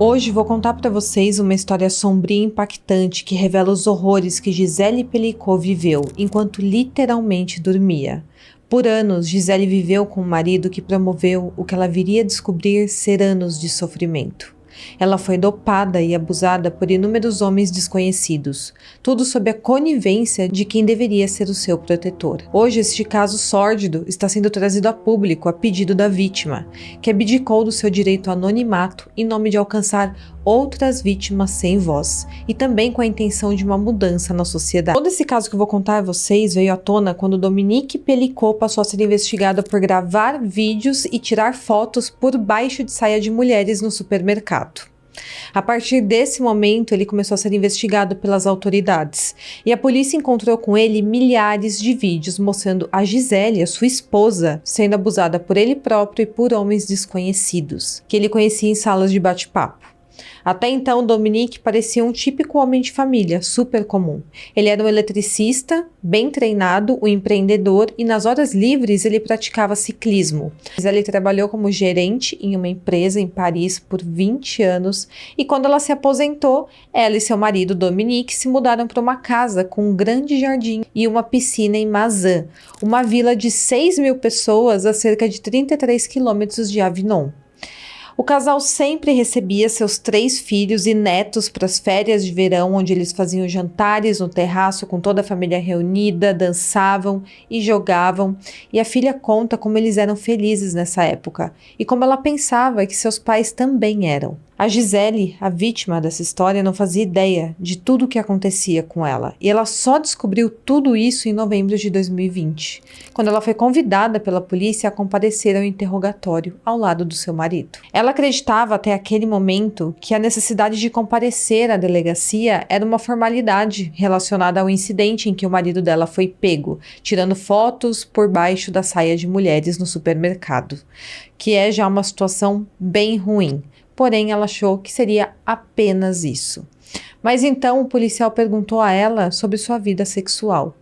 Hoje vou contar para vocês uma história sombria e impactante que revela os horrores que Gisele Pelicot viveu enquanto literalmente dormia. Por anos, Gisele viveu com um marido que promoveu o que ela viria a descobrir ser anos de sofrimento. Ela foi dopada e abusada por inúmeros homens desconhecidos, tudo sob a conivência de quem deveria ser o seu protetor. Hoje, este caso sórdido está sendo trazido a público a pedido da vítima, que abdicou do seu direito ao anonimato em nome de alcançar outras vítimas sem voz, e também com a intenção de uma mudança na sociedade. Todo esse caso que eu vou contar a vocês veio à tona quando Dominique Pelicot passou a ser investigada por gravar vídeos e tirar fotos por baixo de saia de mulheres no supermercado. A partir desse momento, ele começou a ser investigado pelas autoridades, e a polícia encontrou com ele milhares de vídeos mostrando a Gisele, a sua esposa, sendo abusada por ele próprio e por homens desconhecidos, que ele conhecia em salas de bate-papo. Até então, Dominique parecia um típico homem de família, super comum. Ele era um eletricista, bem treinado, um empreendedor e nas horas livres ele praticava ciclismo. Ele trabalhou como gerente em uma empresa em Paris por 20 anos e quando ela se aposentou, ela e seu marido Dominique se mudaram para uma casa com um grande jardim e uma piscina em Mazan, uma vila de 6.000 pessoas a cerca de 33 quilômetros de Avignon. O casal sempre recebia seus 3 filhos e netos para as férias de verão, onde eles faziam jantares no terraço com toda a família reunida, dançavam e jogavam. E a filha conta como eles eram felizes nessa época e como ela pensava que seus pais também eram. A Gisele, a vítima dessa história, não fazia ideia de tudo o que acontecia com ela, e ela só descobriu tudo isso em novembro de 2020, quando ela foi convidada pela polícia a comparecer ao interrogatório ao lado do seu marido. Ela acreditava até aquele momento que a necessidade de comparecer à delegacia era uma formalidade relacionada ao incidente em que o marido dela foi pego, tirando fotos por baixo da saia de mulheres no supermercado, que é já uma situação bem ruim. Porém, ela achou que seria apenas isso. Mas então o policial perguntou a ela sobre sua vida sexual.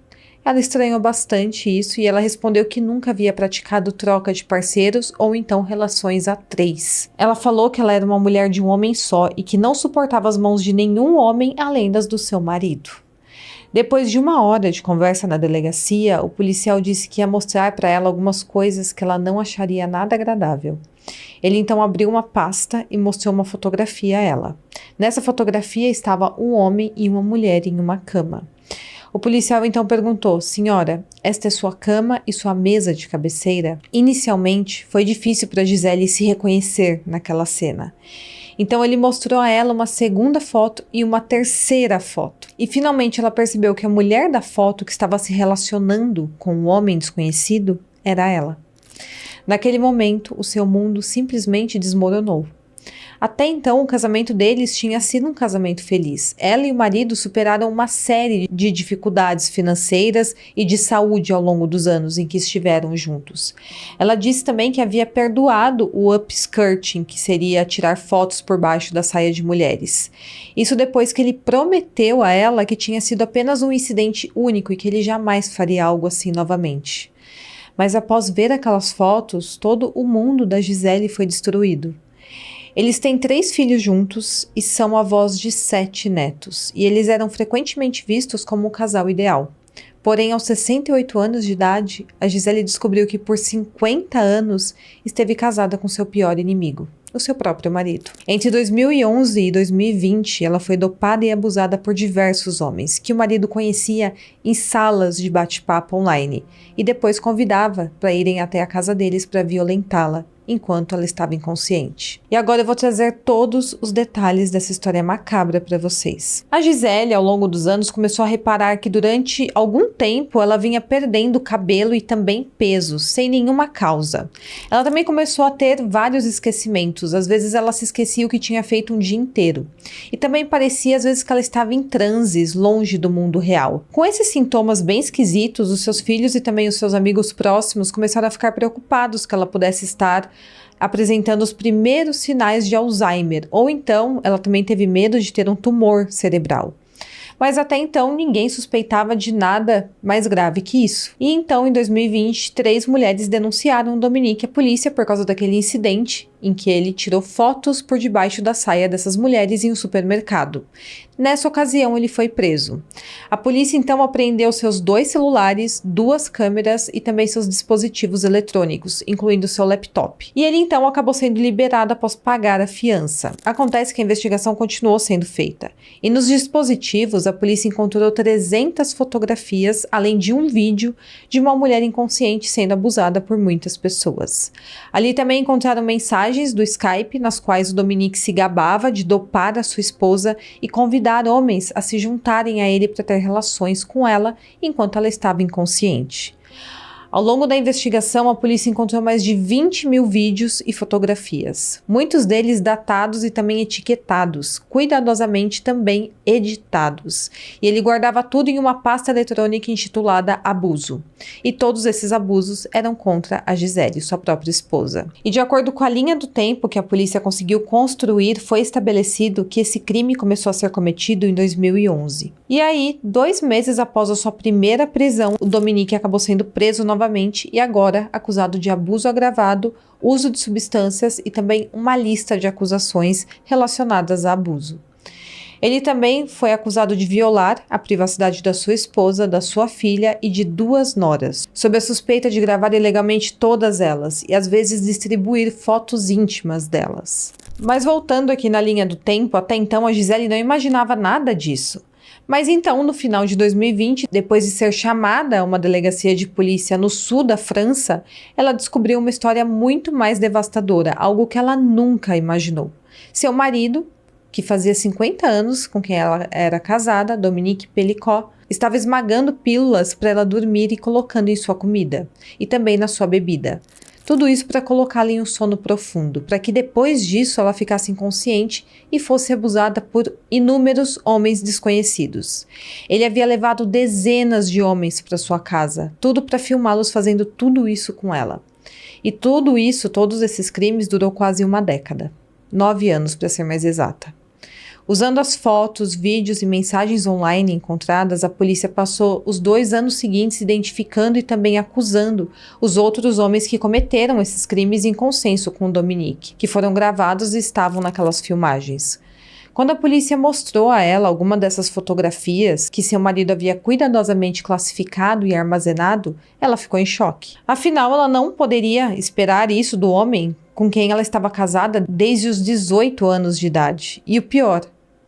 Ela estranhou bastante isso e ela respondeu que nunca havia praticado troca de parceiros ou então relações a 3. Ela falou que ela era uma mulher de um homem só e que não suportava as mãos de nenhum homem além das do seu marido. Depois de 1 hora de conversa na delegacia, o policial disse que ia mostrar para ela algumas coisas que ela não acharia nada agradável. Ele então abriu uma pasta e mostrou uma fotografia a ela. Nessa fotografia estava um homem e uma mulher em uma cama. O policial então perguntou: senhora, esta é sua cama e sua mesa de cabeceira? Inicialmente, foi difícil para Gisele se reconhecer naquela cena. Então ele mostrou a ela uma segunda foto e uma terceira foto. E finalmente ela percebeu que a mulher da foto que estava se relacionando com um homem desconhecido era ela. Naquele momento, o seu mundo simplesmente desmoronou. Até então, o casamento deles tinha sido um casamento feliz. Ela e o marido superaram uma série de dificuldades financeiras e de saúde ao longo dos anos em que estiveram juntos. Ela disse também que havia perdoado o upskirting, que seria tirar fotos por baixo da saia de mulheres. Isso depois que ele prometeu a ela que tinha sido apenas um incidente único e que ele jamais faria algo assim novamente. Mas após ver aquelas fotos, todo o mundo da Gisele foi destruído. Eles têm 3 filhos juntos e são avós de 7 netos, e eles eram frequentemente vistos como o casal ideal. Porém, aos 68 anos de idade, a Gisele descobriu que por 50 anos esteve casada com seu pior inimigo, o seu próprio marido. Entre 2011 e 2020, ela foi dopada e abusada por diversos homens, que o marido conhecia em salas de bate-papo online, e depois convidava para irem até a casa deles para violentá-la, enquanto ela estava inconsciente. E agora eu vou trazer todos os detalhes dessa história macabra para vocês. A Gisele, ao longo dos anos, começou a reparar que durante algum tempo ela vinha perdendo cabelo e também peso, sem nenhuma causa. Ela também começou a ter vários esquecimentos, às vezes ela se esquecia o que tinha feito um dia inteiro. E também parecia às vezes que ela estava em transes, longe do mundo real. Com esses sintomas bem esquisitos, os seus filhos e também os seus amigos próximos começaram a ficar preocupados que ela pudesse estar apresentando os primeiros sinais de Alzheimer, ou então ela também teve medo de ter um tumor cerebral. Mas até então ninguém suspeitava de nada mais grave que isso. E então em 2020, 3 mulheres denunciaram Dominique à polícia por causa daquele incidente em que ele tirou fotos por debaixo da saia dessas mulheres em um supermercado. Nessa ocasião, ele foi preso. A polícia então apreendeu seus 2 celulares, 2 câmeras e também seus dispositivos eletrônicos, incluindo seu laptop. E ele então acabou sendo liberado após pagar a fiança. Acontece que a investigação continuou sendo feita. E nos dispositivos, a polícia encontrou 300 fotografias, além de um vídeo de uma mulher inconsciente sendo abusada por muitas pessoas. Ali também encontraram mensagens do Skype, nas quais o Dominique se gabava de dopar a sua esposa e convidar homens a se juntarem a ele para ter relações com ela enquanto ela estava inconsciente. Ao longo da investigação, a polícia encontrou mais de 20 mil vídeos e fotografias, muitos deles datados e também etiquetados, cuidadosamente também editados. E ele guardava tudo em uma pasta eletrônica intitulada Abuso. E todos esses abusos eram contra a Gisele, sua própria esposa. E de acordo com a linha do tempo que a polícia conseguiu construir, foi estabelecido que esse crime começou a ser cometido em 2011. E aí, 2 meses após a sua primeira prisão, o Dominique acabou sendo preso novamente e agora acusado de abuso agravado, uso de substâncias e também uma lista de acusações relacionadas a abuso. Ele também foi acusado de violar a privacidade da sua esposa, da sua filha e de 2 noras, sob a suspeita de gravar ilegalmente todas elas e às vezes distribuir fotos íntimas delas. Mas voltando aqui na linha do tempo, até então a Gisele não imaginava nada disso. Mas então, no final de 2020, depois de ser chamada a uma delegacia de polícia no sul da França, ela descobriu uma história muito mais devastadora, algo que ela nunca imaginou. Seu marido, que fazia 50 anos com quem ela era casada, Dominique Pelicot, estava esmagando pílulas para ela dormir e colocando em sua comida, e também na sua bebida. Tudo isso para colocá-la em um sono profundo, para que depois disso ela ficasse inconsciente e fosse abusada por inúmeros homens desconhecidos. Ele havia levado dezenas de homens para sua casa, tudo para filmá-los fazendo tudo isso com ela. E tudo isso, todos esses crimes, durou quase 1 década. 9 anos, para ser mais exata. Usando as fotos, vídeos e mensagens online encontradas, a polícia passou os 2 anos seguintes identificando e também acusando os outros homens que cometeram esses crimes em consenso com o Dominique, que foram gravados e estavam naquelas filmagens. Quando a polícia mostrou a ela alguma dessas fotografias que seu marido havia cuidadosamente classificado e armazenado, ela ficou em choque. Afinal, ela não poderia esperar isso do homem com quem ela estava casada desde os 18 anos de idade. E o pior,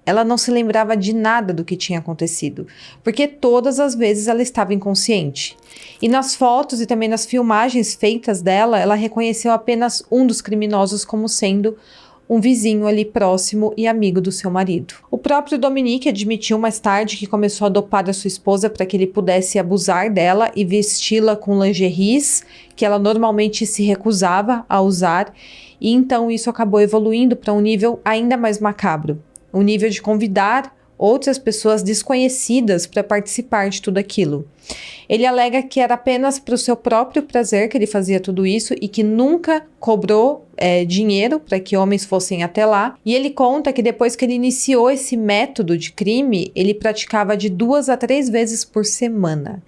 ela não se lembrava de nada do que tinha acontecido, porque todas as vezes ela estava inconsciente. E nas fotos e também nas filmagens feitas dela, ela reconheceu apenas um dos criminosos como sendo um vizinho ali próximo e amigo do seu marido. O próprio Dominique admitiu mais tarde que começou a dopar a sua esposa para que ele pudesse abusar dela e vesti-la com lingeries que ela normalmente se recusava a usar, e então isso acabou evoluindo para um nível ainda mais macabro. O nível de convidar outras pessoas desconhecidas para participar de tudo aquilo. Ele alega que era apenas para o seu próprio prazer que ele fazia tudo isso e que nunca cobrou dinheiro para que homens fossem até lá. E ele conta que depois que ele iniciou esse método de crime, ele praticava de 2 a 3 vezes por semana.